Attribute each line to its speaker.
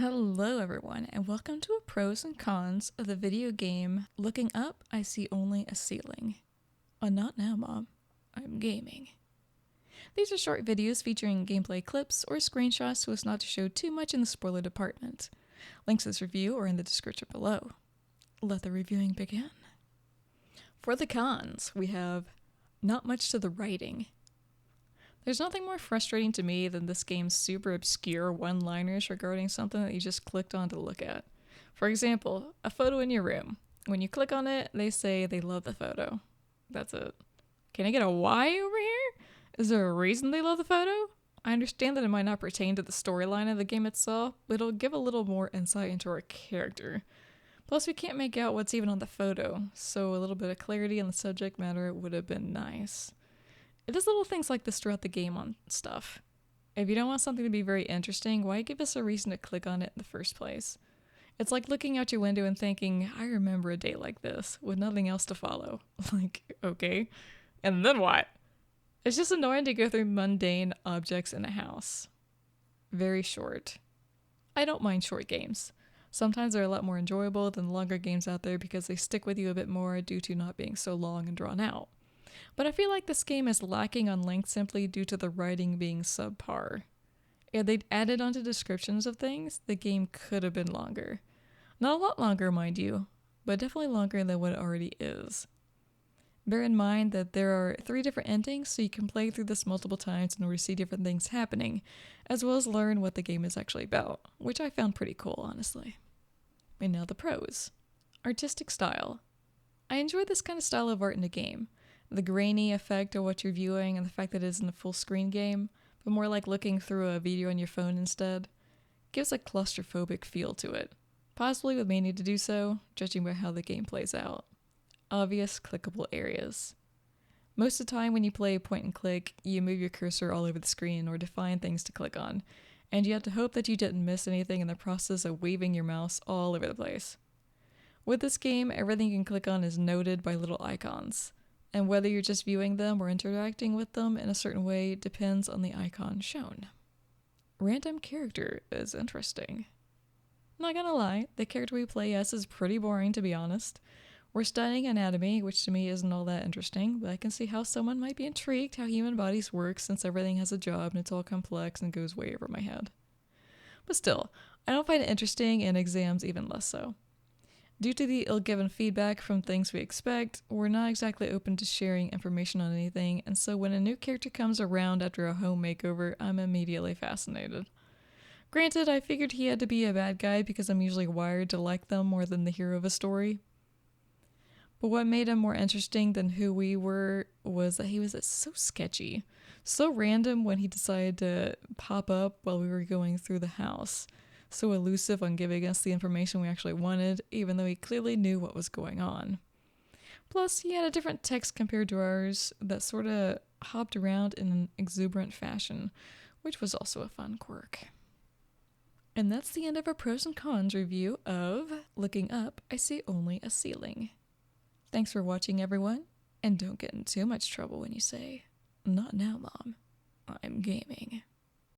Speaker 1: Hello everyone, and welcome to a pros and cons of the video game Looking Up, I See Only a Ceiling. Not now, Mom. I'm gaming. These are short videos featuring gameplay clips or screenshots so as not to show too much in the spoiler department. Links to this review are in the description below. Let the reviewing begin. For the cons, we have not much to the writing. There's nothing more frustrating to me than this game's super obscure one-liners regarding something that you just clicked on to look at. For example, a photo in your room. When you click on it, they say they love the photo. That's it. Can I get a why over here? Is there a reason they love the photo? I understand that it might not pertain to the storyline of the game itself, but it'll give a little more insight into our character. Plus, we can't make out what's even on the photo, so a little bit of clarity on the subject matter would have been nice. It does little things like this throughout the game on stuff. If you don't want something to be very interesting, why give us a reason to click on it in the first place? It's like looking out your window and thinking, I remember a day like this, with nothing else to follow. Like, okay, and then what? It's just annoying to go through mundane objects in a house. Very short. I don't mind short games. Sometimes they're a lot more enjoyable than longer games out there because they stick with you a bit more due to not being so long and drawn out. But I feel like this game is lacking on length simply due to the writing being subpar. If they'd added onto descriptions of things, the game could have been longer. Not a lot longer, mind you, but definitely longer than what it already is. Bear in mind that there are 3 different endings, so you can play through this multiple times in order to see different things happening, as well as learn what the game is actually about, which I found pretty cool, honestly. And now the pros. Artistic style. I enjoy this kind of style of art in a game. The grainy effect of what you're viewing and the fact that it isn't a full screen game, but more like looking through a video on your phone instead, gives a claustrophobic feel to it. Possibly with me need to do so, judging by how the game plays out. Obvious clickable areas. Most of the time when you play point and click, you move your cursor all over the screen or to find things to click on, and you have to hope that you didn't miss anything in the process of waving your mouse all over the place. With this game, everything you can click on is noted by little icons, and whether you're just viewing them or interacting with them in a certain way depends on the icon shown. Random character is interesting. Not gonna lie, the character we play as is pretty boring, to be honest. We're studying anatomy, which to me isn't all that interesting, but I can see how someone might be intrigued how human bodies work since everything has a job and it's all complex and goes way over my head. But still, I don't find it interesting, and exams even less so. Due to the ill-given feedback from things we expect, we're not exactly open to sharing information on anything, and so when a new character comes around after a home makeover, I'm immediately fascinated. Granted, I figured he had to be a bad guy because I'm usually wired to like them more than the hero of a story. But what made him more interesting than who we were was that he was so sketchy, so random when he decided to pop up while we were going through the house. So elusive on giving us the information we actually wanted, even though he clearly knew what was going on. Plus, he had a different text compared to ours that sort of hopped around in an exuberant fashion, which was also a fun quirk. And that's the end of our pros and cons review of Looking Up, I See Only a Ceiling. Thanks for watching, everyone, and don't get in too much trouble when you say, "Not now, Mom. I'm gaming."